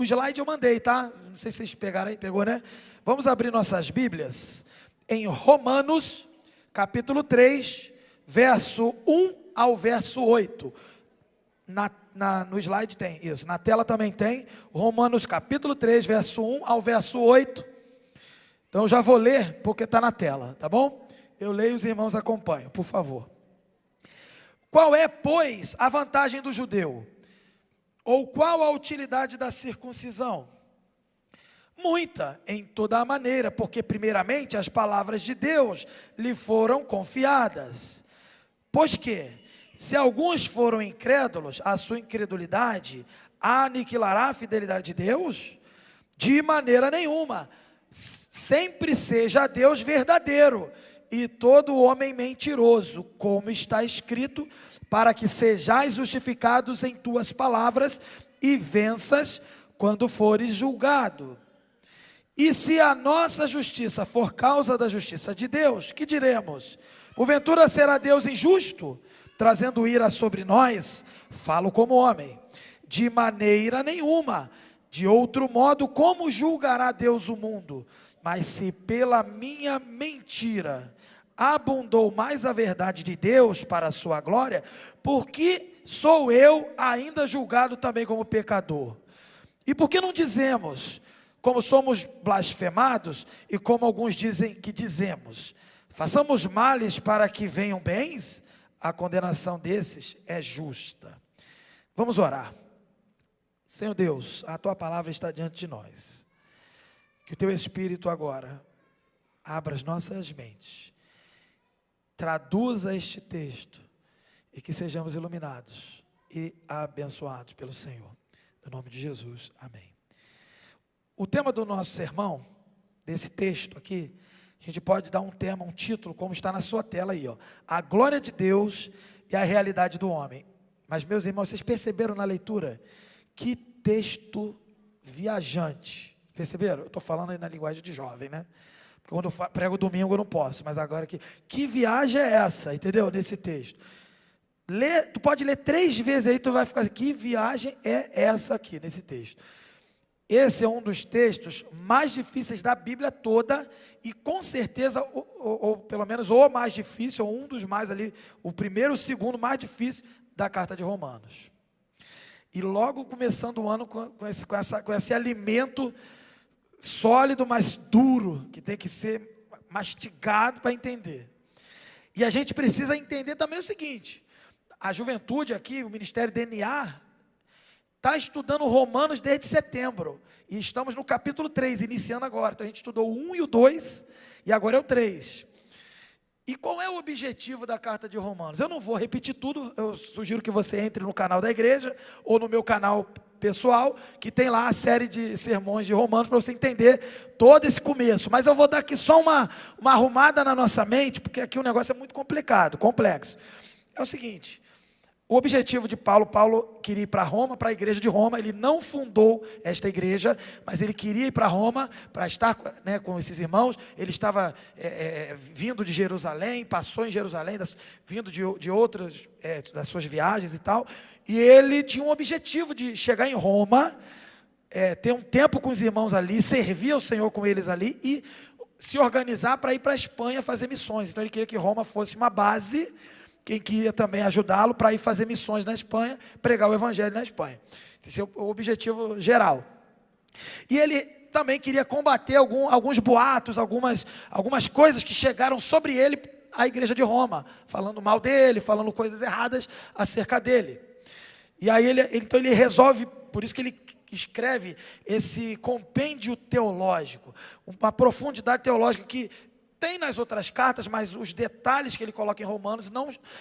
O slide eu mandei, tá? Não sei se vocês pegaram aí, pegou, né? Vamos abrir nossas Bíblias em Romanos, capítulo 3, verso 1 ao verso 8. No slide tem isso, na tela também tem. Romanos, capítulo 3, verso 1 ao verso 8. Então eu já vou ler, porque está na tela, tá bom? Eu leio e os irmãos acompanham, por favor. Qual é, pois, a vantagem do judeu? Ou qual a utilidade da circuncisão? Muita, em toda a maneira, porque primeiramente as palavras de Deus lhe foram confiadas. Pois que, se alguns foram incrédulos, a sua incredulidade aniquilará a fidelidade de Deus? De maneira nenhuma. Sempre seja Deus verdadeiro e todo homem mentiroso, como está escrito, para que sejais justificados em tuas palavras e venças quando fores julgado. E se a nossa justiça for causa da justiça de Deus, que diremos? Porventura será Deus injusto, trazendo ira sobre nós? Falo como homem. De maneira nenhuma. De outro modo, como julgará Deus o mundo? Mas se pela minha mentira abundou mais a verdade de Deus para a sua glória, porque sou eu ainda julgado também como pecador? E por que não dizemos, como somos blasfemados, e como alguns dizem que dizemos, façamos males para que venham bens? A condenação desses é justa. Vamos orar. Senhor Deus, a Tua palavra está diante de nós. Que o Teu Espírito agora abra as nossas mentes, traduza este texto e que sejamos iluminados e abençoados pelo Senhor. No nome de Jesus, amém. O tema do nosso sermão, desse texto aqui, a gente pode dar um tema, um título, como está na sua tela aí, ó. A glória de Deus e a realidade do homem. Mas, meus irmãos, vocês perceberam na leitura? Que texto viajante. Perceberam? Eu estou falando aí na linguagem de jovem, né? Porque quando eu prego domingo eu não posso, mas agora aqui. Que viagem é essa, entendeu? Nesse texto. Tu pode ler 3 vezes aí, tu vai ficar assim, que viagem é essa aqui, nesse texto. Esse é um dos textos mais difíceis da Bíblia toda, e com certeza, ou pelo menos o mais difícil, ou um dos mais ali, o primeiro, o segundo mais difícil da carta de Romanos. E logo começando o ano com esse alimento sólido, mas duro, que tem que ser mastigado para entender. E a gente precisa entender também o seguinte, a juventude aqui, o Ministério DNA, está estudando Romanos desde setembro, e estamos no capítulo 3, iniciando agora. Então a gente estudou o 1 e o 2, e agora é o 3. E qual é o objetivo da carta de Romanos? Eu não vou repetir tudo, eu sugiro que você entre no canal da igreja, ou no meu canal pessoal, que tem lá a série de sermões de Romanos, para você entender todo esse começo. Mas eu vou dar aqui só uma arrumada na nossa mente, porque aqui o negócio é muito complicado, complexo. É o seguinte, o objetivo de Paulo queria ir para Roma, para a igreja de Roma. Ele não fundou esta igreja, mas ele queria ir para Roma, para estar, né, com esses irmãos. Ele estava vindo de Jerusalém, passou em Jerusalém, vindo de outras, das suas viagens e tal. E ele tinha um objetivo de chegar em Roma, ter um tempo com os irmãos ali, servir ao Senhor com eles ali e se organizar para ir para a Espanha fazer missões. Então ele queria que Roma fosse uma base, quem que ia também ajudá-lo para ir fazer missões na Espanha, pregar o evangelho na Espanha. Esse é o objetivo geral. E ele também queria combater alguns boatos, algumas coisas que chegaram sobre ele, a igreja de Roma, falando mal dele, falando coisas erradas acerca dele. E aí então ele resolve, por isso que ele escreve esse compêndio teológico, uma profundidade teológica que tem nas outras cartas, mas os detalhes que ele coloca em Romanos,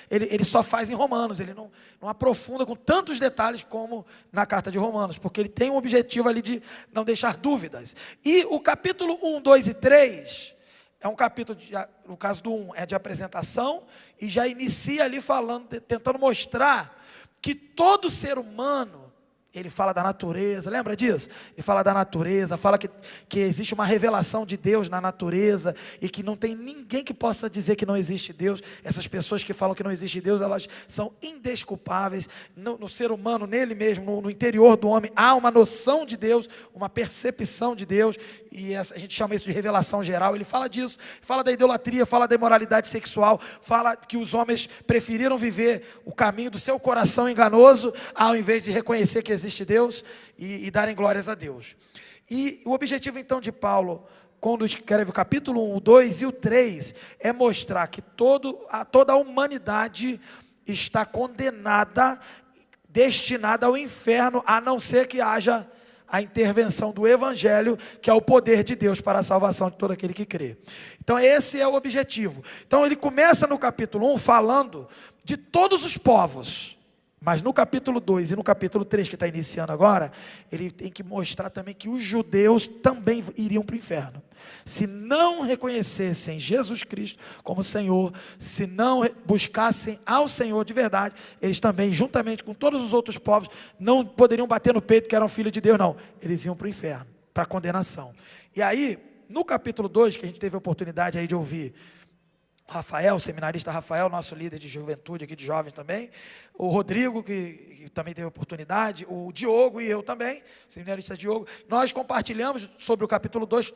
ele só faz em Romanos, ele não aprofunda com tantos detalhes como na carta de Romanos, porque ele tem um objetivo ali de não deixar dúvidas. E o capítulo 1, 2 e 3, é um capítulo, no caso do 1, é de apresentação, e já inicia ali falando, tentando mostrar que todo ser humano Ele fala da natureza, lembra disso? Ele fala da natureza, fala que existe uma revelação de Deus na natureza e que não tem ninguém que possa dizer que não existe Deus. Essas pessoas que falam que não existe Deus, elas são indesculpáveis. No ser humano, nele mesmo, no interior do homem, há uma noção de Deus, uma percepção de Deus, e a gente chama isso de revelação geral. Ele fala disso, fala da idolatria, fala da imoralidade sexual, fala que os homens preferiram viver o caminho do seu coração enganoso, ao invés de reconhecer que existe Deus e darem glórias a Deus. E o objetivo então de Paulo, quando escreve o capítulo 1, o 2 e o 3, é mostrar que toda a humanidade está condenada, destinada ao inferno, a não ser que haja a intervenção do Evangelho, que é o poder de Deus para a salvação de todo aquele que crê. Então esse é o objetivo. Então ele começa no capítulo 1 falando de todos os povos, mas no capítulo 2 e no capítulo 3, que está iniciando agora, ele tem que mostrar também que os judeus também iriam para o inferno. Se não reconhecessem Jesus Cristo como Senhor, se não buscassem ao Senhor de verdade, eles também, juntamente com todos os outros povos, não poderiam bater no peito que eram filhos de Deus, não. Eles iam para o inferno, para a condenação. E aí, no capítulo 2, que a gente teve a oportunidade aí de ouvir Rafael, o seminarista Rafael, nosso líder de juventude aqui, de jovens também, o Rodrigo, que também teve oportunidade, o Diogo e eu também, o seminarista Diogo, nós compartilhamos sobre o capítulo 2,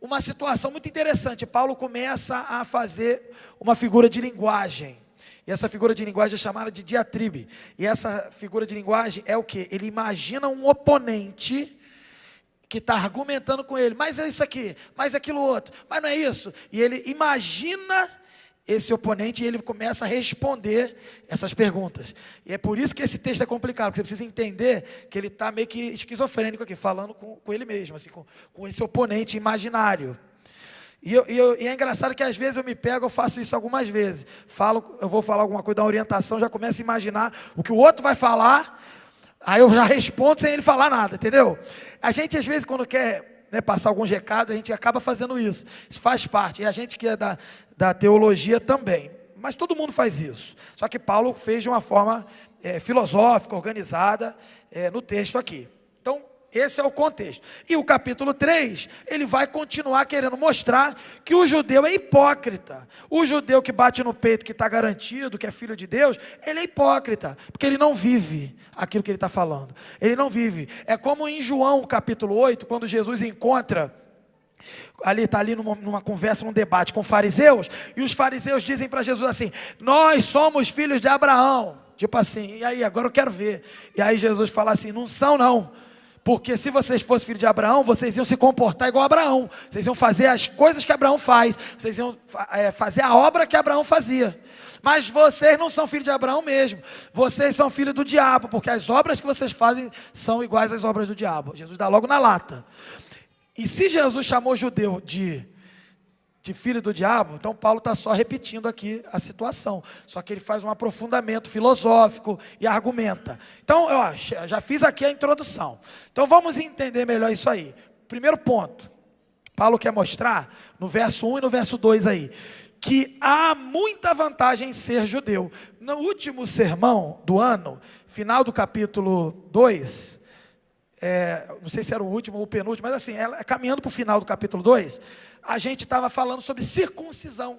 uma situação muito interessante. Paulo começa a fazer uma figura de linguagem, e essa figura de linguagem é chamada de diatribe, e essa figura de linguagem é o quê? Ele imagina um oponente que está argumentando com ele, mas é isso aqui, mas é aquilo outro, mas não é isso, e ele imagina esse oponente e ele começa a responder essas perguntas. E é por isso que esse texto é complicado, porque você precisa entender que ele está meio que esquizofrênico aqui, falando com ele mesmo, assim, com esse oponente imaginário. E é engraçado que às vezes eu me pego, eu faço isso algumas vezes. Eu vou falar alguma coisa da orientação, já começo a imaginar o que o outro vai falar, aí eu já respondo sem ele falar nada, entendeu? A gente às vezes quando quer passar alguns recados, a gente acaba fazendo isso. Isso faz parte. E a gente que é da teologia também. Mas todo mundo faz isso. Só que Paulo fez de uma forma filosófica, organizada, no texto aqui. Então, esse é o contexto. E o capítulo 3, ele vai continuar querendo mostrar que o judeu é hipócrita. O judeu que bate no peito, que está garantido, que é filho de Deus, ele é hipócrita, porque ele não vive aquilo que ele está falando. Ele não vive. É como em João capítulo 8, quando Jesus encontra, está ali numa conversa, num debate com fariseus, e os fariseus dizem para Jesus assim: nós somos filhos de Abraão. Tipo assim, e aí, agora eu quero ver. E aí Jesus fala assim: não são não. Porque se vocês fossem filhos de Abraão, vocês iam se comportar igual a Abraão. Vocês iam fazer as coisas que Abraão faz. Vocês iam fazer a obra que Abraão fazia. Mas vocês não são filhos de Abraão mesmo. Vocês são filhos do diabo, porque as obras que vocês fazem são iguais às obras do diabo. Jesus dá logo na lata. E se Jesus chamou judeu de filho do diabo, então Paulo está só repetindo aqui a situação. Só que ele faz um aprofundamento filosófico e argumenta. Então, eu já fiz aqui a introdução. Então vamos entender melhor isso aí. Primeiro ponto, Paulo quer mostrar no verso 1 e no verso 2 aí, que há muita vantagem em ser judeu. No último sermão do ano, final do capítulo 2, não sei se era o último ou o penúltimo, mas assim, caminhando para o final do capítulo 2, a gente estava falando sobre circuncisão,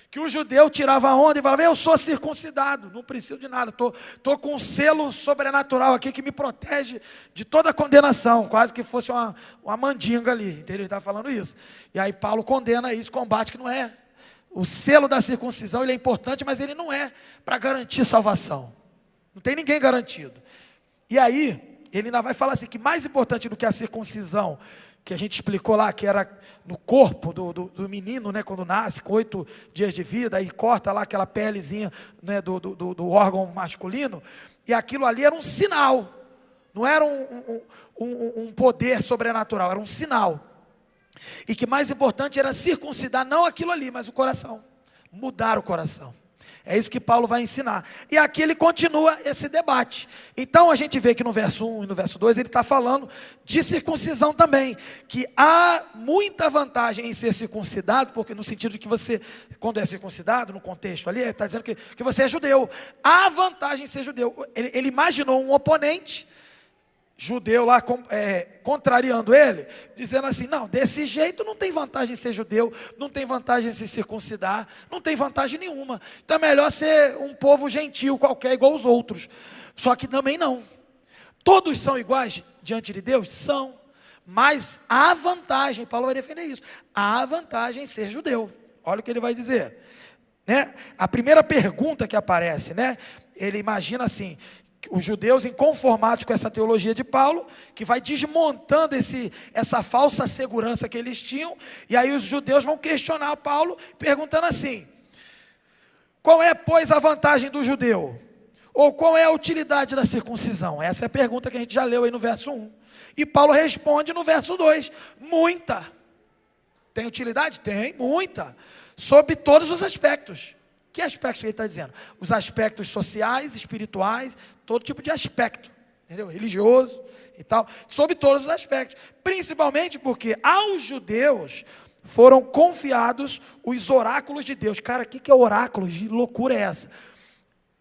que o judeu tirava a onda e falava: eu sou circuncidado, não preciso de nada, estou com um selo sobrenatural aqui que me protege de toda a condenação, quase que fosse uma mandinga ali, entendeu? Ele estava falando isso, e aí Paulo condena isso, combate que não é. O selo da circuncisão, ele é importante, mas ele não é para garantir salvação, não tem ninguém garantido. E aí ele ainda vai falar assim, que mais importante do que a circuncisão, que a gente explicou lá, que era no corpo do menino, né, quando nasce, com 8 dias de vida, aí corta lá aquela pelezinha, né, do órgão masculino, e aquilo ali era um sinal, não era um poder sobrenatural, era um sinal. E que mais importante era circuncidar, não aquilo ali, mas o coração, mudar o coração. É isso que Paulo vai ensinar. E aqui ele continua esse debate. Então a gente vê que no verso 1 e no verso 2 ele está falando de circuncisão também. Que há muita vantagem em ser circuncidado, porque no sentido de que você, quando é circuncidado, no contexto ali, ele está dizendo que você é judeu. Há vantagem em ser judeu. Ele imaginou um oponente judeu lá contrariando ele, dizendo assim: não, desse jeito não tem vantagem ser judeu, não tem vantagem se circuncidar, não tem vantagem nenhuma. Então é melhor ser um povo gentil qualquer, igual os outros. Só que também não. Todos são iguais diante de Deus? São. Mas há vantagem, Paulo vai defender isso, há vantagem em ser judeu. Olha o que ele vai dizer, né? A primeira pergunta que aparece, né? Ele imagina assim, os judeus inconformados com essa teologia de Paulo, que vai desmontando essa falsa segurança que eles tinham, e aí os judeus vão questionar Paulo, perguntando assim: qual é, pois, a vantagem do judeu? Ou qual é a utilidade da circuncisão? Essa é a pergunta que a gente já leu aí no verso 1. E Paulo responde no verso 2, muita. Tem utilidade? Tem, muita. Sob todos os aspectos. Que aspectos que ele está dizendo? Os aspectos sociais, espirituais, todo tipo de aspecto, entendeu? Religioso e tal, sob todos os aspectos. Principalmente porque aos judeus foram confiados os oráculos de Deus. Cara, o que é oráculos? Que loucura é essa?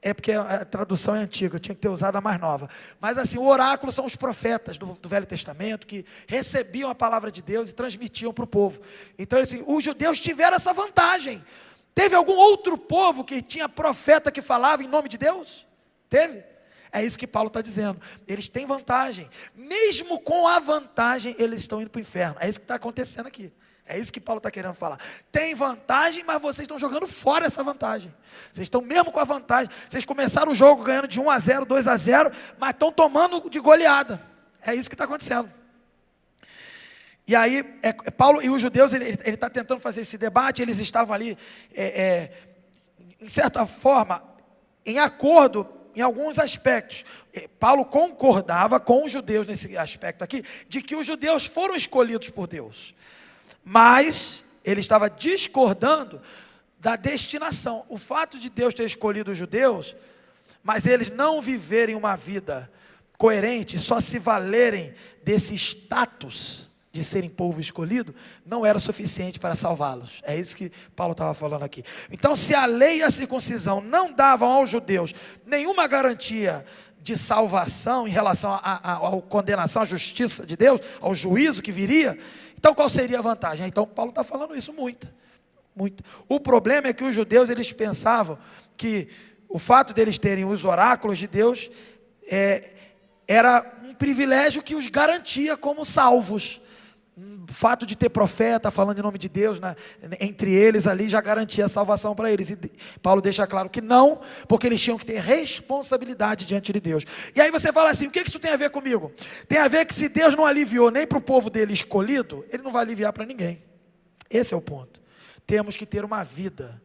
É porque a tradução é antiga, eu tinha que ter usado a mais nova. Mas assim, o oráculo são os profetas do Velho Testamento que recebiam a palavra de Deus e transmitiam para o povo. Então, assim, os judeus tiveram essa vantagem. Teve algum outro povo que tinha profeta que falava em nome de Deus? Teve? É isso que Paulo está dizendo. Eles têm vantagem. Mesmo com a vantagem, eles estão indo para o inferno. É isso que está acontecendo aqui. É isso que Paulo está querendo falar. Tem vantagem, mas vocês estão jogando fora essa vantagem. Vocês estão mesmo com a vantagem. Vocês começaram o jogo ganhando de 1-0, 2-0, mas estão tomando de goleada. É isso que está acontecendo. E aí, Paulo e os judeus, ele está tentando fazer esse debate. Eles estavam ali, em certa forma, em acordo em alguns aspectos. Paulo concordava com os judeus nesse aspecto aqui, de que os judeus foram escolhidos por Deus. Mas ele estava discordando da destinação. O fato de Deus ter escolhido os judeus, mas eles não viverem uma vida coerente, só se valerem desse status de serem povo escolhido, não era suficiente para salvá-los. É isso que Paulo estava falando aqui. Então, se a lei e a circuncisão não davam aos judeus nenhuma garantia de salvação em relação à condenação, à justiça de Deus, ao juízo que viria, então qual seria a vantagem? Então Paulo está falando isso muito. O problema é que os judeus, eles pensavam que o fato deles terem os oráculos de Deus era um privilégio que os garantia como salvos. O fato de ter profeta falando em nome de Deus, né, entre eles ali, já garantia a salvação para eles. E Paulo deixa claro que não, porque eles tinham que ter responsabilidade diante de Deus. E aí você fala assim: o que isso tem a ver comigo? Tem a ver que se Deus não aliviou nem para o povo dele escolhido, ele não vai aliviar para ninguém. Esse é o ponto. Temos que ter uma vida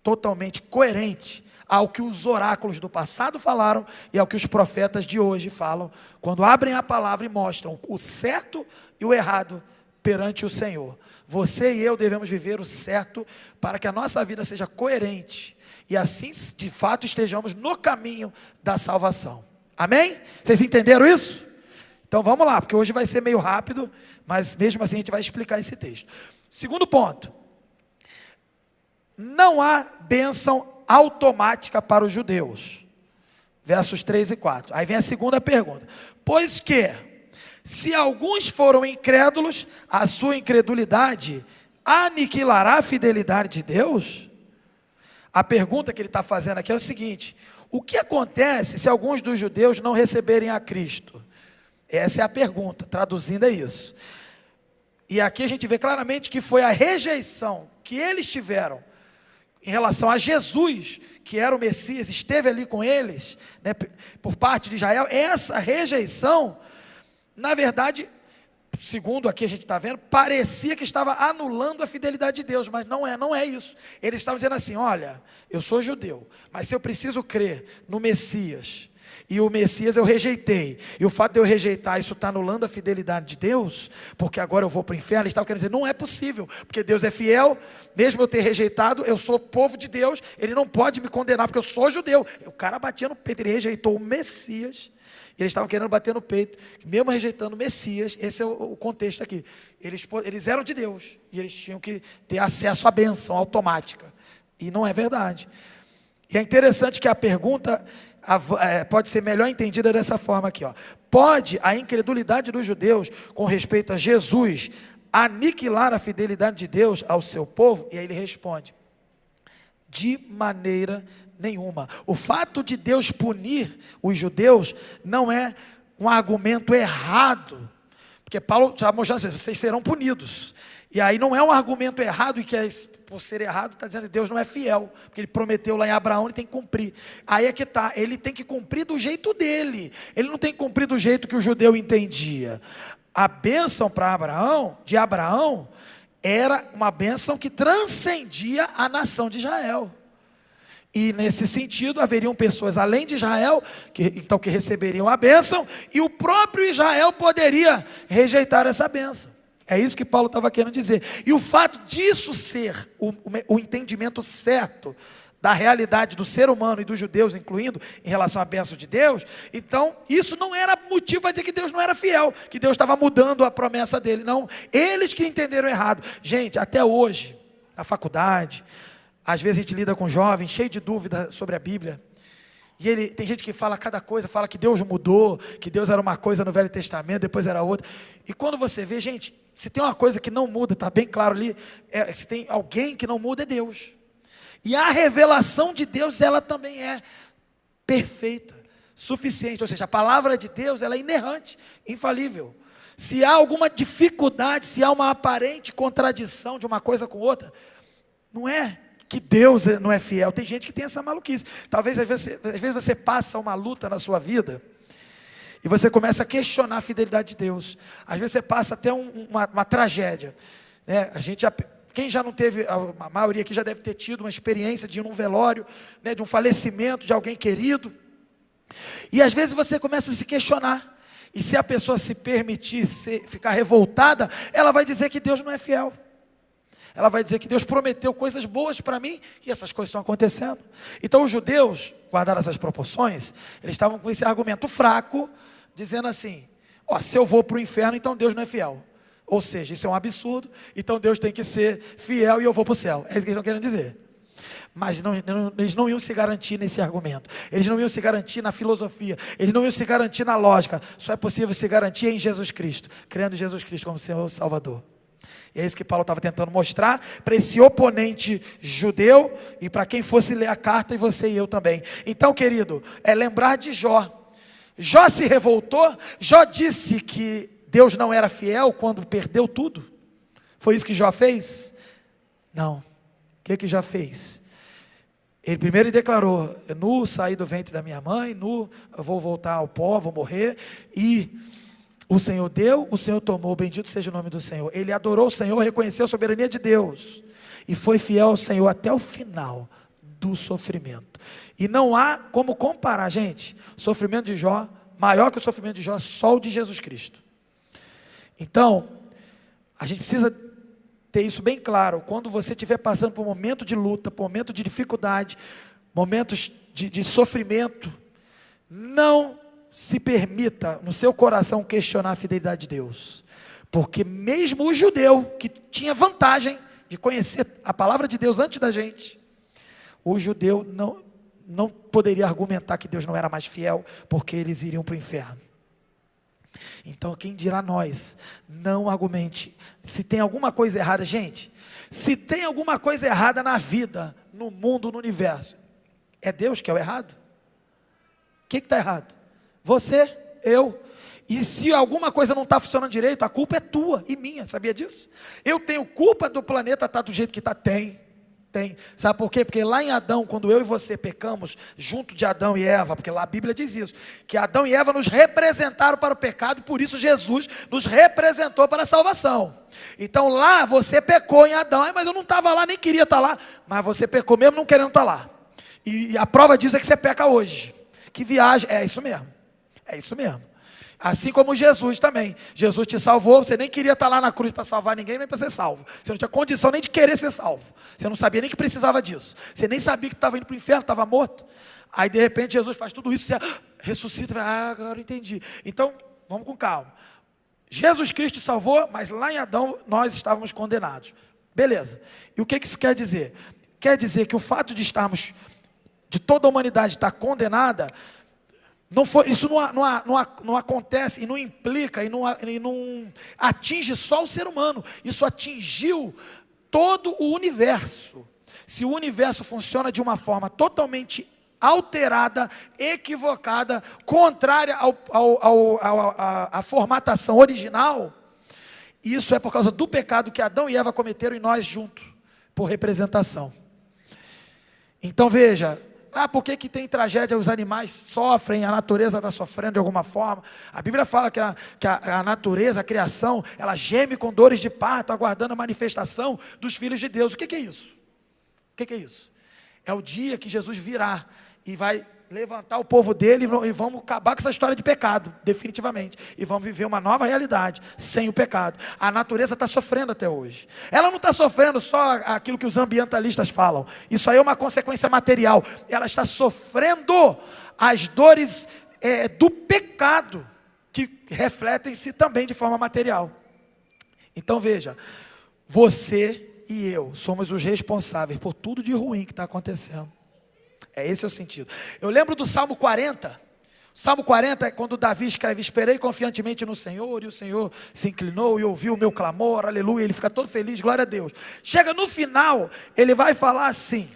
totalmente coerente ao que os oráculos do passado falaram e ao que os profetas de hoje falam, quando abrem a palavra e mostram o certo e o errado perante o Senhor. Você e eu devemos viver o certo para que a nossa vida seja coerente e assim, de fato, estejamos no caminho da salvação. Amém? Vocês entenderam isso? Então vamos lá, porque hoje vai ser meio rápido, mas mesmo assim a gente vai explicar esse texto. Segundo ponto: não há bênção automática para os judeus. Versos 3 e 4. Aí vem a segunda pergunta: pois que, se alguns foram incrédulos, a sua incredulidade aniquilará a fidelidade de Deus? A pergunta que ele está fazendo aqui é o seguinte: o que acontece se alguns dos judeus não receberem a Cristo? Essa é a pergunta, traduzindo é isso. E aqui a gente vê claramente que foi a rejeição que eles tiveram em relação a Jesus, que era o Messias, esteve ali com eles, né, por parte de Israel. Essa rejeição, na verdade, segundo aqui a gente está vendo, parecia que estava anulando a fidelidade de Deus, mas não é isso. Eles estavam dizendo assim: olha, eu sou judeu, mas se eu preciso crer no Messias, e o Messias eu rejeitei, e o fato de eu rejeitar, isso está anulando a fidelidade de Deus, porque agora eu vou para o inferno. Eles estavam querendo dizer: não é possível, porque Deus é fiel, mesmo eu ter rejeitado, eu sou povo de Deus, Ele não pode me condenar, porque eu sou judeu. O cara batia no peito, ele rejeitou o Messias, e eles estavam querendo bater no peito, mesmo rejeitando o Messias. Esse é o contexto aqui. Eles eram de Deus, e eles tinham que ter acesso à bênção automática, e não é verdade. E é interessante que a pergunta pode ser melhor entendida dessa forma aqui, ó. Pode a incredulidade dos judeus com respeito a Jesus aniquilar a fidelidade de Deus ao seu povo? E aí ele responde: de maneira nenhuma. O fato de Deus punir os judeus não é um argumento errado, porque Paulo já mostrando assim: vocês serão punidos. E aí não é um argumento errado, e que por ser errado está dizendo que Deus não é fiel, porque ele prometeu lá em Abraão, ele tem que cumprir. Aí é que está, ele tem que cumprir do jeito dele, ele não tem que cumprir do jeito que o judeu entendia. A bênção para Abraão, de Abraão, era uma bênção que transcendia a nação de Israel. E nesse sentido haveriam pessoas além de Israel que receberiam a bênção, e o próprio Israel poderia rejeitar essa bênção. É isso que Paulo estava querendo dizer. E o fato disso ser o entendimento certo da realidade do ser humano e dos judeus, incluindo em relação à bênção de Deus, então isso não era motivo para dizer que Deus não era fiel, que Deus estava mudando a promessa dele. Não, eles que entenderam errado. Gente, até hoje, na faculdade, às vezes a gente lida com jovens cheio de dúvida sobre a Bíblia, e tem gente que fala cada coisa, fala que Deus mudou, que Deus era uma coisa no Velho Testamento, depois era outra. E quando você vê, gente, se tem uma coisa que não muda, está bem claro ali, se tem alguém que não muda, é Deus. E a revelação de Deus, ela também é perfeita, suficiente. Ou seja, a palavra de Deus, ela é inerrante, infalível. Se há alguma dificuldade, se há uma aparente contradição de uma coisa com outra, não é que Deus não é fiel. Tem gente que tem essa maluquice. Talvez às vezes você passa uma luta na sua vida e você começa a questionar a fidelidade de Deus. Às vezes você passa até uma tragédia, né? Quem já não teve, a maioria aqui já deve ter tido uma experiência de ir num velório, né, de um falecimento de alguém querido. E às vezes você começa a se questionar. E se a pessoa se permitir ficar revoltada, ela vai dizer que Deus não é fiel. Ela vai dizer que Deus prometeu coisas boas para mim e essas coisas estão acontecendo. Então os judeus, guardaram essas proporções, eles estavam com esse argumento fraco, dizendo assim: se eu vou para o inferno, então Deus não é fiel. Ou seja, isso é um absurdo, então Deus tem que ser fiel e eu vou para o céu. É isso que eles estão querendo dizer. Mas eles não iam se garantir nesse argumento, eles não iam se garantir na filosofia, eles não iam se garantir na lógica. Só é possível se garantir em Jesus Cristo, crendo em Jesus Cristo como Senhor e Salvador. E é isso que Paulo estava tentando mostrar para esse oponente judeu e para quem fosse ler a carta, e você e eu também. Então, querido, é lembrar de Jó. Jó se revoltou. Jó disse que Deus não era fiel quando perdeu tudo. Foi isso que Jó fez? Não. O que Jó fez? Ele primeiro declarou: nu saí do ventre da minha mãe, nu eu vou voltar ao pó, vou morrer. E o Senhor deu, o Senhor tomou, bendito seja o nome do Senhor. Ele adorou o Senhor, reconheceu a soberania de Deus e foi fiel ao Senhor até o final do sofrimento. E não há como comparar, gente, o sofrimento de Jó, maior que o sofrimento de Jó, só o de Jesus Cristo. Então, a gente precisa ter isso bem claro. Quando você estiver passando por um momento de luta, por um momento de dificuldade, momentos de sofrimento, não se permita no seu coração questionar a fidelidade de Deus, porque mesmo o judeu que tinha vantagem de conhecer a palavra de Deus antes da gente, o judeu não poderia argumentar que Deus não era mais fiel, porque eles iriam para o inferno. Então quem dirá nós? Não argumente. Se tem alguma coisa errada, gente, se tem alguma coisa errada na vida, no mundo, no universo, é Deus que é o errado? O que está errado? Você, eu. E se alguma coisa não está funcionando direito, a culpa é tua e minha, sabia disso? Eu tenho culpa do planeta estar do jeito que está? Tem. Sabe por quê? Porque lá em Adão, quando eu e você pecamos, junto de Adão e Eva, porque lá a Bíblia diz isso, que Adão e Eva nos representaram para o pecado, e por isso Jesus nos representou para a salvação. Então lá você pecou em Adão, mas eu não estava lá, nem queria estar lá, mas você pecou mesmo não querendo estar lá. E a prova disso é que você peca hoje. Que viagem, é isso mesmo. É isso mesmo. Assim como Jesus também. Jesus te salvou, você nem queria estar lá na cruz para salvar ninguém, nem para ser salvo. Você não tinha condição nem de querer ser salvo. Você não sabia nem que precisava disso. Você nem sabia que estava indo para o inferno, estava morto. Aí de repente Jesus faz tudo isso, você ressuscita, agora eu entendi. Então, vamos com calma. Jesus Cristo te salvou, mas lá em Adão nós estávamos condenados. Beleza. E o que isso quer dizer? Quer dizer que o fato de toda a humanidade estar condenada, Isso não acontece e não implica e não atinge só o ser humano. Isso atingiu todo o universo. Se o universo funciona de uma forma totalmente alterada, equivocada, contrária à formatação original, isso é por causa do pecado que Adão e Eva cometeram e nós juntos, por representação. Então veja, por que tem tragédia? Os animais sofrem, a natureza está sofrendo de alguma forma. A Bíblia fala que a natureza, a criação, ela geme com dores de parto, aguardando a manifestação dos filhos de Deus. O que é isso? O que é isso? É o dia que Jesus virá e vai levantar o povo dele e vamos acabar com essa história de pecado, definitivamente. E vamos viver uma nova realidade, sem o pecado. A natureza está sofrendo até hoje. Ela não está sofrendo só aquilo que os ambientalistas falam. Isso aí é uma consequência material. Ela está sofrendo as dores do pecado, que refletem-se também de forma material. Então veja, você e eu somos os responsáveis por tudo de ruim que está acontecendo. Esse é o sentido. Eu lembro do Salmo 40. O Salmo 40 é quando Davi escreve: esperei confiantemente no Senhor, e o Senhor se inclinou e ouviu o meu clamor, aleluia. Ele fica todo feliz, glória a Deus. Chega no final, ele vai falar assim: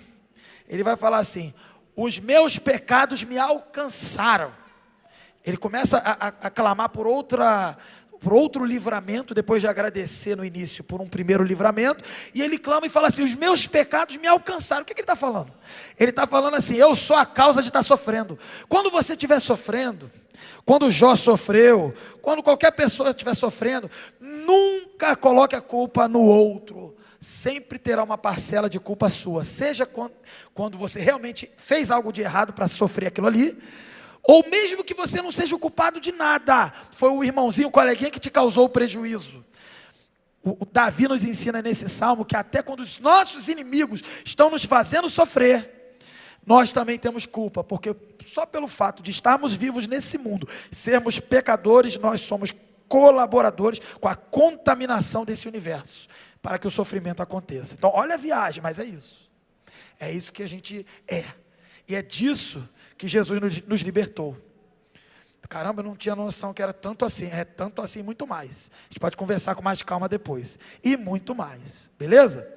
os meus pecados me alcançaram. Ele começa a clamar por outro livramento, depois de agradecer no início por um primeiro livramento, e ele clama e fala assim: os meus pecados me alcançaram. O que ele está falando? Ele está falando assim: eu sou a causa de estar sofrendo. Quando você estiver sofrendo, quando Jó sofreu, quando qualquer pessoa estiver sofrendo, nunca coloque a culpa no outro. Sempre terá uma parcela de culpa sua, seja quando você realmente fez algo de errado para sofrer aquilo ali, ou mesmo que você não seja o culpado de nada, foi o irmãozinho, o coleguinha que te causou o prejuízo. O Davi nos ensina nesse salmo que até quando os nossos inimigos estão nos fazendo sofrer, nós também temos culpa, porque só pelo fato de estarmos vivos nesse mundo, sermos pecadores, nós somos colaboradores com a contaminação desse universo, para que o sofrimento aconteça. Então olha a viagem, mas é isso que a gente é, e é disso que Jesus nos libertou. Caramba, eu não tinha noção que era tanto assim. É tanto assim, muito mais. A gente pode conversar com mais calma depois. E muito mais, beleza?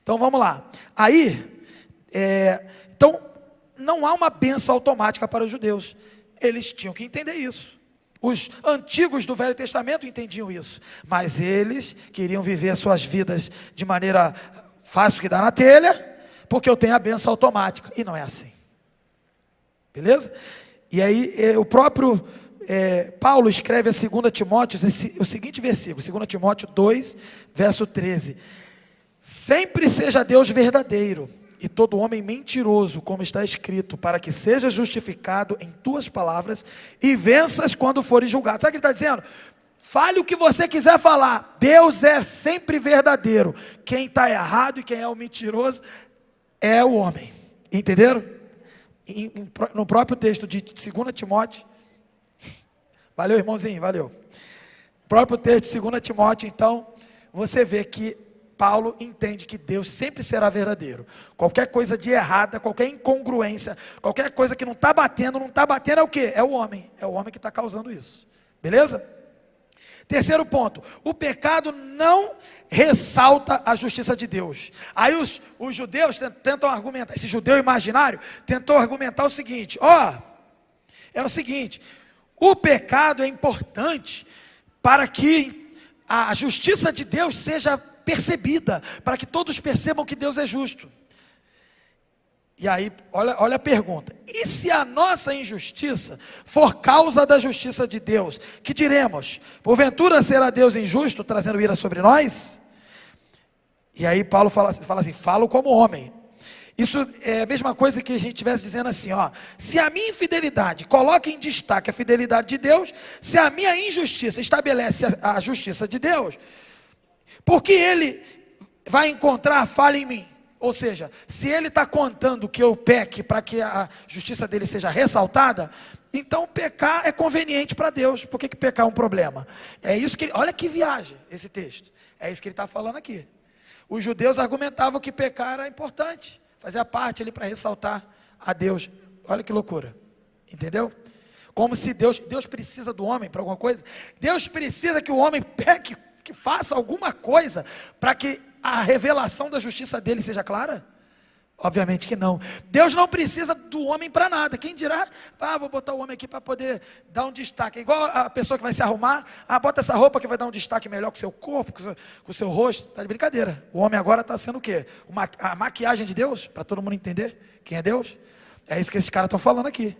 Então vamos lá. Aí, então não há uma bênção automática para os judeus. Eles tinham que entender isso. Os antigos do Velho Testamento entendiam isso, mas eles queriam viver as suas vidas de maneira fácil que dá na telha, porque eu tenho a bênção automática, e não é assim. Beleza? E aí o próprio Paulo escreve a 2 Timóteo o seguinte versículo, 2 Timóteo 2, verso 13: sempre seja Deus verdadeiro e todo homem mentiroso, como está escrito, para que seja justificado em tuas palavras e venças quando fores julgado. Sabe o que ele está dizendo? Fale o que você quiser falar, Deus é sempre verdadeiro. Quem está errado e quem é o mentiroso é o homem. Entenderam? No próprio texto de 2 Timóteo, valeu irmãozinho, valeu. Próprio texto de 2 Timóteo, então, você vê que Paulo entende que Deus sempre será verdadeiro. Qualquer coisa de errada, qualquer incongruência, qualquer coisa que não está batendo é o quê? É o homem que está causando isso, beleza? Terceiro ponto, o pecado não ressalta a justiça de Deus. Aí os judeus tentam argumentar, esse judeu imaginário tentou argumentar o seguinte: é o seguinte, o pecado é importante para que a justiça de Deus seja percebida, para que todos percebam que Deus é justo. E aí, olha a pergunta: e se a nossa injustiça for causa da justiça de Deus, que diremos? Porventura será Deus injusto, trazendo ira sobre nós? E aí Paulo fala assim, falo como homem. Isso é a mesma coisa que a gente estivesse dizendo assim, se a minha infidelidade coloca em destaque a fidelidade de Deus, se a minha injustiça estabelece a justiça de Deus, porque ele vai encontrar falha em mim? Ou seja, se ele está contando que eu peque para que a justiça dele seja ressaltada, então pecar é conveniente para Deus. Por que pecar é um problema? É isso que, olha que viagem esse texto. É isso que ele está falando aqui. Os judeus argumentavam que pecar era importante, fazia parte ali para ressaltar a Deus. Olha que loucura. Entendeu? Como se Deus precisa do homem para alguma coisa. Deus precisa que o homem peque, que faça alguma coisa para que a revelação da justiça dele seja clara? Obviamente que não. Deus não precisa do homem para nada. Quem dirá, vou botar o homem aqui para poder dar um destaque. É igual a pessoa que vai se arrumar, bota essa roupa que vai dar um destaque melhor com o seu corpo, com o seu rosto. Está de brincadeira. O homem agora está sendo o quê? A maquiagem de Deus, para todo mundo entender quem é Deus. É isso que esses caras estão falando aqui.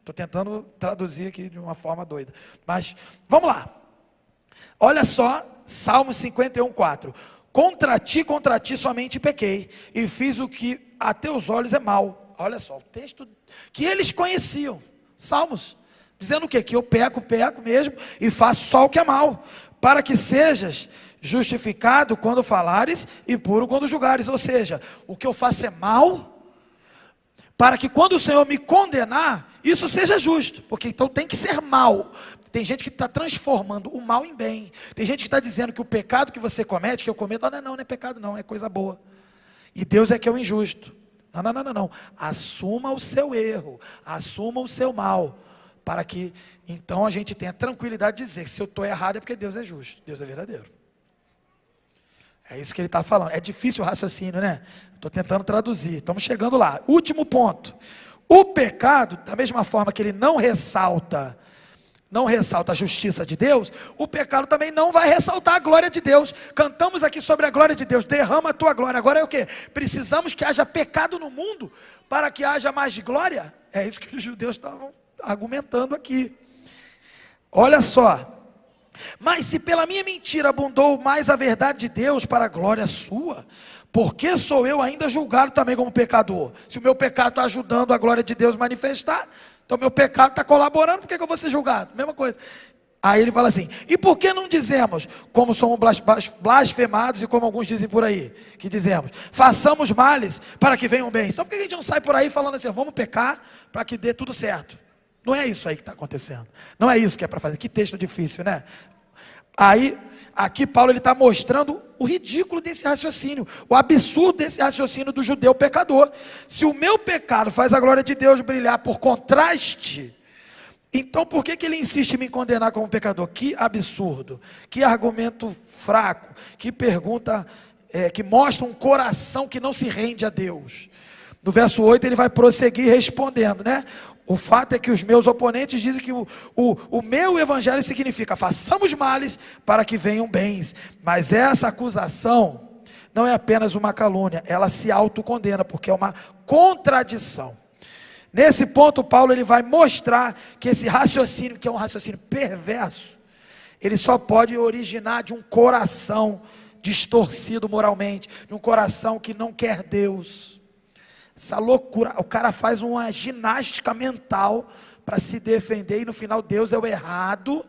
Estou tentando traduzir aqui de uma forma doida. Mas, vamos lá. Olha só, Salmo 51:4. Contra ti somente pequei, e fiz o que a teus olhos é mal. Olha só, o texto que eles conheciam. Salmos, dizendo o quê? Que eu peco mesmo, e faço só o que é mal, para que sejas justificado quando falares, e puro quando julgares. Ou seja, o que eu faço é mal, para que quando o Senhor me condenar, isso seja justo, porque então tem que ser mal. Tem gente que está transformando o mal em bem. Tem gente que está dizendo que o pecado que você comete, que eu cometo, não é pecado não, é coisa boa. E Deus é que é o injusto. Não. Assuma o seu erro, assuma o seu mal, para que então a gente tenha tranquilidade de dizer que se eu estou errado é porque Deus é justo, Deus é verdadeiro. É isso que ele está falando. É difícil o raciocínio, né? Estou tentando traduzir, estamos chegando lá. Último ponto. O pecado, da mesma forma que ele não ressalta a justiça de Deus, o pecado também não vai ressaltar a glória de Deus. Cantamos aqui sobre a glória de Deus, derrama a tua glória. Agora é o quê? Precisamos que haja pecado no mundo para que haja mais glória? É isso que os judeus estavam argumentando aqui. Olha só. Mas se pela minha mentira abundou mais a verdade de Deus para a glória sua, por que sou eu ainda julgado também como pecador? Se o meu pecado está ajudando a glória de Deus manifestar, então meu pecado está colaborando, por que eu vou ser julgado? Mesma coisa. Aí ele fala assim, e por que não dizemos, como somos blasfemados, e como alguns dizem por aí, que dizemos, façamos males para que venham bens. Então por que a gente não sai por aí falando assim, vamos pecar para que dê tudo certo? Não é isso aí que está acontecendo. Não é isso que é para fazer. Que texto difícil, né? Aí, aqui Paulo está mostrando o ridículo desse raciocínio, o absurdo desse raciocínio do judeu pecador. Se o meu pecado faz a glória de Deus brilhar por contraste, então por que ele insiste em me condenar como pecador? Que absurdo, que argumento fraco, que pergunta, que mostra um coração que não se rende a Deus. No verso 8 ele vai prosseguir respondendo, né? O fato é que os meus oponentes dizem que o meu evangelho significa façamos males para que venham bens. Mas essa acusação não é apenas uma calúnia, ela se autocondena, porque é uma contradição. Nesse ponto Paulo ele vai mostrar que esse raciocínio, que é um raciocínio perverso, ele só pode originar de um coração distorcido moralmente, de um coração que não quer Deus. Essa loucura, o cara faz uma ginástica mental para se defender, e no final Deus é o errado,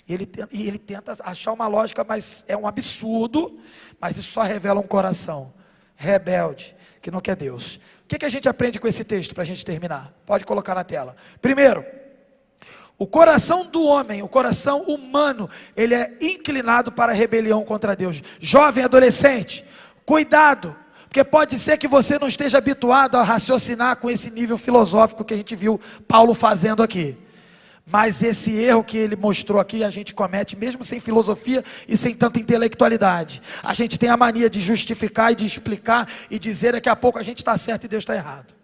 e ele tenta achar uma lógica, mas é um absurdo, mas isso só revela um coração rebelde, que não quer Deus. O que a gente aprende com esse texto, para a gente terminar? Pode colocar na tela. Primeiro, o coração do homem, o coração humano, ele é inclinado para a rebelião contra Deus. Jovem, adolescente, cuidado, porque pode ser que você não esteja habituado a raciocinar com esse nível filosófico que a gente viu Paulo fazendo aqui. Mas esse erro que ele mostrou aqui, a gente comete mesmo sem filosofia e sem tanta intelectualidade. A gente tem a mania de justificar e de explicar e dizer daqui a pouco a gente está certo e Deus está errado.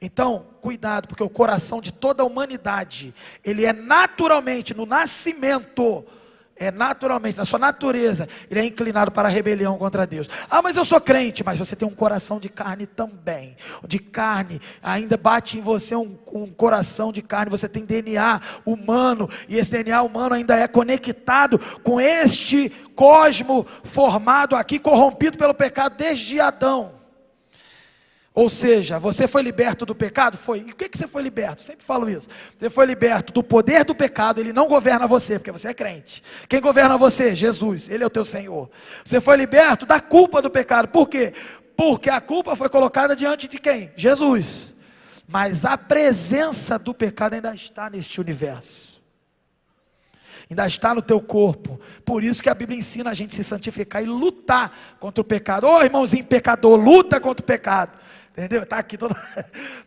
Então, cuidado, porque o coração de toda a humanidade, ele é naturalmente, no nascimento, na sua natureza, ele é inclinado para a rebelião contra Deus. Mas eu sou crente, mas você tem um coração de carne também. De carne, ainda bate em você um coração de carne, você tem DNA humano, e esse DNA humano ainda é conectado com este cosmo formado aqui, corrompido pelo pecado desde Adão. Ou seja, você foi liberto do pecado? Foi. E o que você foi liberto? Sempre falo isso. Você foi liberto do poder do pecado, ele não governa você, porque você é crente. Quem governa você? Jesus, ele é o teu Senhor. Você foi liberto da culpa do pecado. Por quê? Porque a culpa foi colocada diante de quem? Jesus. Mas a presença do pecado ainda está neste universo. Ainda está no teu corpo. Por isso que a Bíblia ensina a gente a se santificar e lutar contra o pecado. Irmãozinho pecador, luta contra o pecado. Entendeu? Está aqui todo.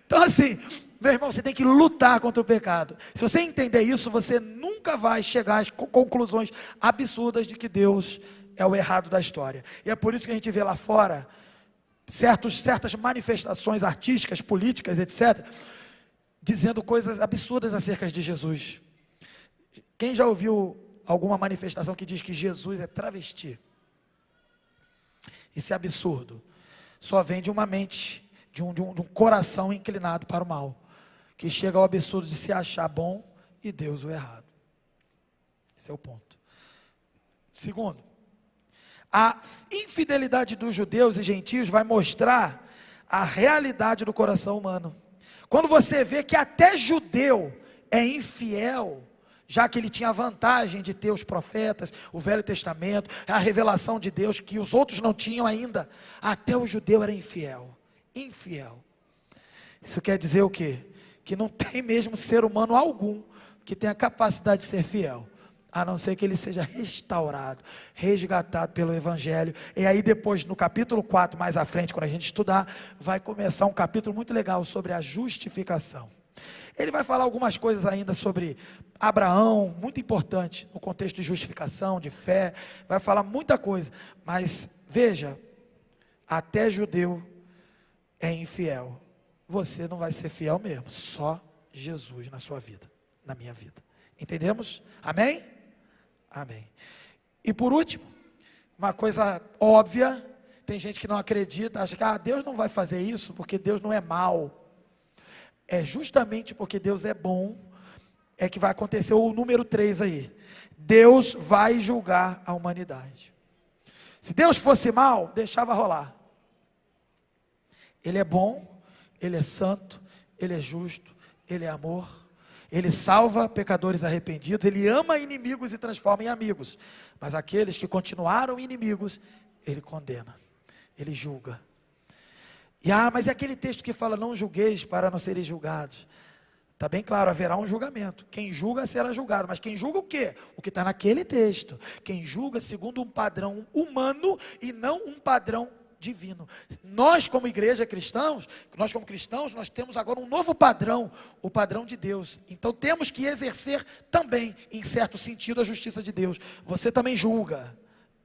Então assim, Meu irmão, você tem que lutar contra o pecado. Se você entender isso, você nunca vai chegar às conclusões absurdas de que Deus é o errado da história. E é por isso que a gente vê lá fora certas manifestações artísticas, políticas, etc., dizendo coisas absurdas acerca de Jesus. Quem já ouviu alguma manifestação que diz que Jesus é travesti? Isso é absurdo. Só vem de uma mente, de um coração inclinado para o mal, que chega ao absurdo de se achar bom e Deus o errado. Esse é o ponto. Segundo, a infidelidade dos judeus e gentios vai mostrar a realidade do coração humano. Quando você vê que até judeu é infiel, já que ele tinha a vantagem de ter os profetas, o Velho Testamento, a revelação de Deus que os outros não tinham ainda, até o judeu era infiel. Infiel. Isso quer dizer o quê? Que não tem mesmo ser humano algum que tenha capacidade de ser fiel, a não ser que ele seja restaurado, resgatado pelo Evangelho. E aí depois, no capítulo 4, mais à frente, quando a gente estudar, vai começar um capítulo muito legal sobre a justificação. Ele vai falar algumas coisas ainda sobre Abraão, muito importante, no contexto de justificação, de fé, vai falar muita coisa, mas veja, até judeu é infiel. Você não vai ser fiel mesmo, só Jesus na sua vida, na minha vida. Entendemos? Amém? Amém. E por último, uma coisa óbvia, tem gente que não acredita, acha que Deus não vai fazer isso porque Deus não é mau. É justamente porque Deus é bom, é que vai acontecer o número 3 aí. Deus vai julgar a humanidade. Se Deus fosse mau, deixava rolar. Ele é bom, Ele é santo, Ele é justo, Ele é amor, Ele salva pecadores arrependidos, Ele ama inimigos e transforma em amigos. Mas aqueles que continuaram inimigos, Ele condena, Ele julga. E mas é aquele texto que fala, não julgueis para não seres julgados. Está bem claro, haverá um julgamento. Quem julga será julgado. Mas quem julga o quê? O que está naquele texto. Quem julga segundo um padrão humano e não um padrão divino. Nós como igreja cristãos, nós como cristãos, nós temos agora um novo padrão, o padrão de Deus. Então temos que exercer também, em certo sentido, a justiça de Deus. Você também julga,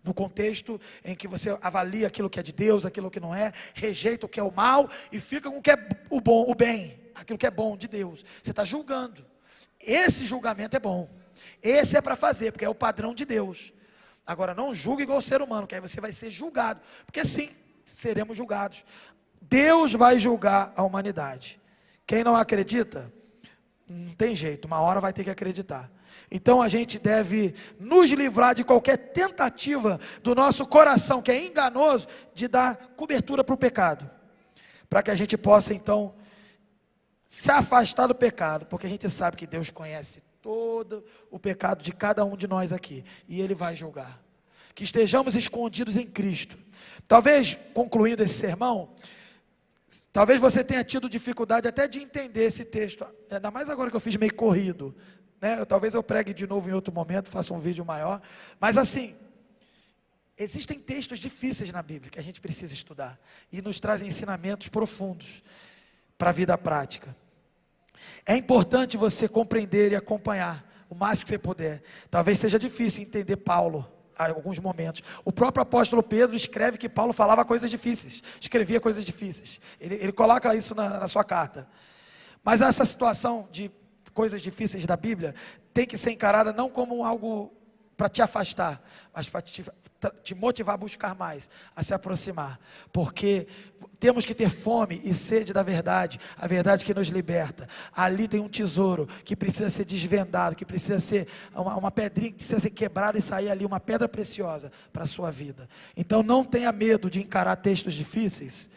no contexto em que você avalia aquilo que é de Deus, aquilo que não é, rejeita o que é o mal e fica com o que é o bom, o bem, aquilo que é bom de Deus. Você está julgando. Esse julgamento é bom. Esse é para fazer, porque é o padrão de Deus. Agora não julgue igual o ser humano, que aí você vai ser julgado. Porque sim, seremos julgados. Deus vai julgar a humanidade. Quem não acredita, não tem jeito, uma hora vai ter que acreditar. Então a gente deve nos livrar de qualquer tentativa do nosso coração, que é enganoso, de dar cobertura para o pecado. Para que a gente possa então se afastar do pecado, porque a gente sabe que Deus conhece todo o pecado de cada um de nós aqui, e Ele vai julgar. Que estejamos escondidos em Cristo. Talvez, concluindo esse sermão, talvez você tenha tido dificuldade até de entender esse texto, ainda mais agora que eu fiz meio corrido, né? Talvez eu pregue de novo em outro momento, faça um vídeo maior, mas assim, existem textos difíceis na Bíblia que a gente precisa estudar, e nos trazem ensinamentos profundos para a vida prática. É importante você compreender e acompanhar o máximo que você puder. Talvez seja difícil entender Paulo em alguns momentos. O próprio apóstolo Pedro escreve que Paulo falava coisas difíceis, escrevia coisas difíceis. Ele coloca isso na sua carta. Mas essa situação de coisas difíceis da Bíblia tem que ser encarada não como algo para te afastar, mas para te motivar a buscar mais, a se aproximar, porque temos que ter fome e sede da verdade, a verdade que nos liberta. Ali tem um tesouro que precisa ser desvendado, que precisa ser uma pedrinha que precisa ser quebrada e sair ali uma pedra preciosa para a sua vida. Então não tenha medo de encarar textos difíceis,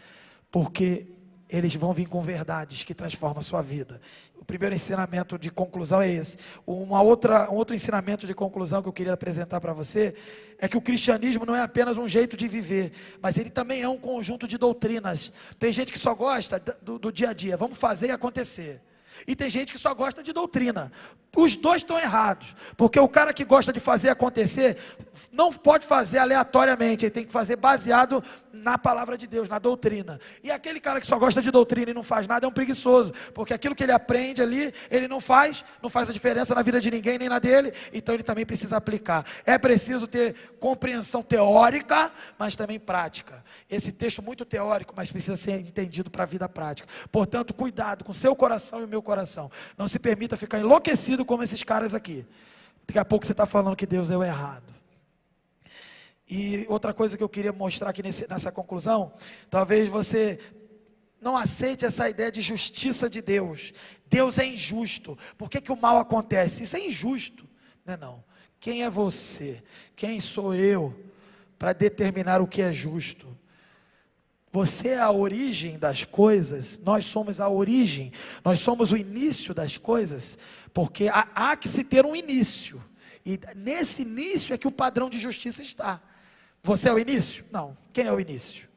porque eles vão vir com verdades que transformam a sua vida. O primeiro ensinamento de conclusão é esse. Um outro ensinamento de conclusão que eu queria apresentar para você é que o cristianismo não é apenas um jeito de viver, mas ele também é um conjunto de doutrinas. Tem gente que só gosta do dia a dia, vamos fazer e acontecer. E tem gente que só gosta de doutrina. Os dois estão errados, porque o cara que gosta de fazer acontecer, não pode fazer aleatoriamente, ele tem que fazer baseado na palavra de Deus, na doutrina. E aquele cara que só gosta de doutrina e não faz nada é um preguiçoso, porque aquilo que ele aprende ali, ele não faz a diferença na vida de ninguém, nem na dele, então ele também precisa aplicar. É preciso ter compreensão teórica, mas também prática. Esse texto muito teórico, mas precisa ser entendido para a vida prática. Portanto, cuidado com o seu coração e o meu coração. Não se permita ficar enlouquecido como esses caras aqui. Daqui a pouco você está falando que Deus é o errado. E outra coisa que eu queria mostrar aqui nessa conclusão, talvez você não aceite essa ideia de justiça de Deus. Deus é injusto. Por que o mal acontece? Isso é injusto. Não é não. Quem é você? Quem sou eu para determinar o que é justo? Você é a origem das coisas, nós somos a origem, nós somos o início das coisas, porque há que se ter um início, e nesse início é que o padrão de justiça está. Você é o início? Não. Quem é o início?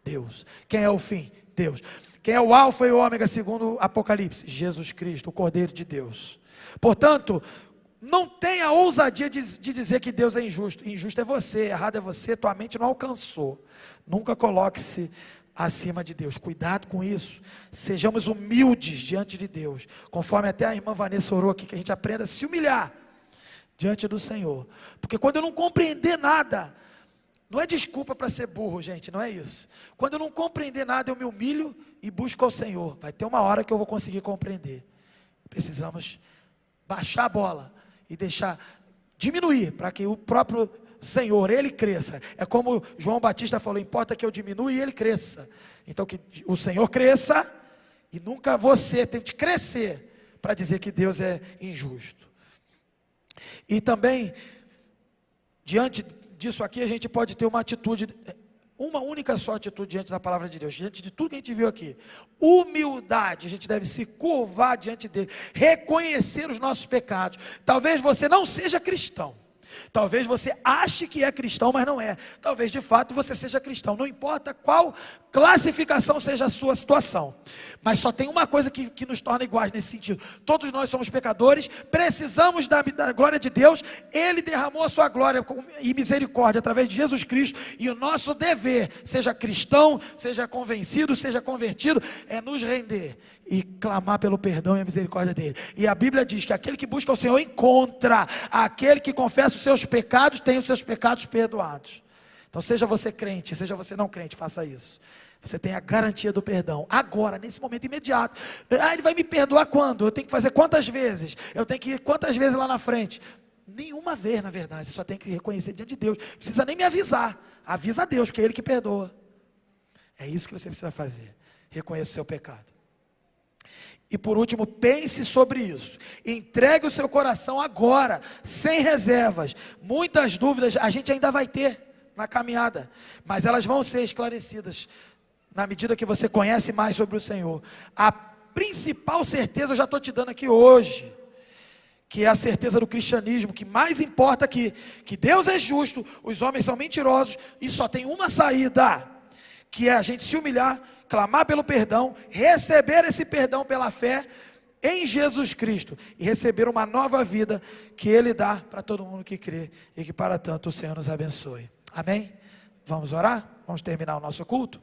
Deus. Quem é o fim? Deus. Quem é o alfa e o ômega segundo Apocalipse? Jesus Cristo, o Cordeiro de Deus. Portanto, não tenha ousadia de dizer que Deus é injusto. Injusto é você, errado é você, tua mente não alcançou. Nunca coloque-se acima de Deus. Cuidado com isso. Sejamos humildes diante de Deus. Conforme até a irmã Vanessa orou aqui, que a gente aprenda a se humilhar diante do Senhor. Porque quando eu não compreender nada, não é desculpa para ser burro, gente, não é isso. Quando eu não compreender nada, eu me humilho e busco ao Senhor. Vai ter uma hora que eu vou conseguir compreender. Precisamos baixar a bola e deixar diminuir, para que o próprio Senhor, Ele cresça. É como João Batista falou, importa que eu diminua e Ele cresça. Então que o Senhor cresça, e nunca você tente crescer, para dizer que Deus é injusto. E também, diante disso aqui, a gente pode ter uma atitude, uma única só atitude diante da palavra de Deus, diante de tudo que a gente viu aqui. Humildade, a gente deve se curvar diante dele, reconhecer os nossos pecados. Talvez você não seja cristão, talvez você ache que é cristão, mas não é. Talvez de fato você seja cristão, não importa qual classificação seja a sua situação. Mas só tem uma coisa que nos torna iguais nesse sentido. Todos nós somos pecadores, precisamos da glória de Deus. Ele derramou a sua glória e misericórdia através de Jesus Cristo. E o nosso dever, seja cristão, seja convencido, seja convertido, é nos render e clamar pelo perdão e a misericórdia dele. E a Bíblia diz que aquele que busca o Senhor encontra. Aquele que confessa os seus pecados tem os seus pecados perdoados. Então seja você crente, seja você não crente, faça isso. Você tem a garantia do perdão, agora, nesse momento imediato. Ele vai me perdoar quando? Eu tenho que fazer quantas vezes? Eu tenho que ir quantas vezes lá na frente? Nenhuma vez, na verdade. Você só tem que reconhecer diante de Deus. Não precisa nem me avisar. Avisa a Deus, porque é Ele que perdoa. É isso que você precisa fazer. Reconheça o seu pecado. E por último, pense sobre isso. Entregue o seu coração agora, sem reservas. Muitas dúvidas a gente ainda vai ter na caminhada, mas elas vão ser esclarecidas na medida que você conhece mais sobre o Senhor. A principal certeza eu já estou te dando aqui hoje, que é a certeza do cristianismo, que mais importa aqui, que Deus é justo, os homens são mentirosos, e só tem uma saída, que é a gente se humilhar, clamar pelo perdão, receber esse perdão pela fé em Jesus Cristo, e receber uma nova vida que Ele dá para todo mundo que crê, e que para tanto o Senhor nos abençoe. Amém? Vamos orar? Vamos terminar o nosso culto?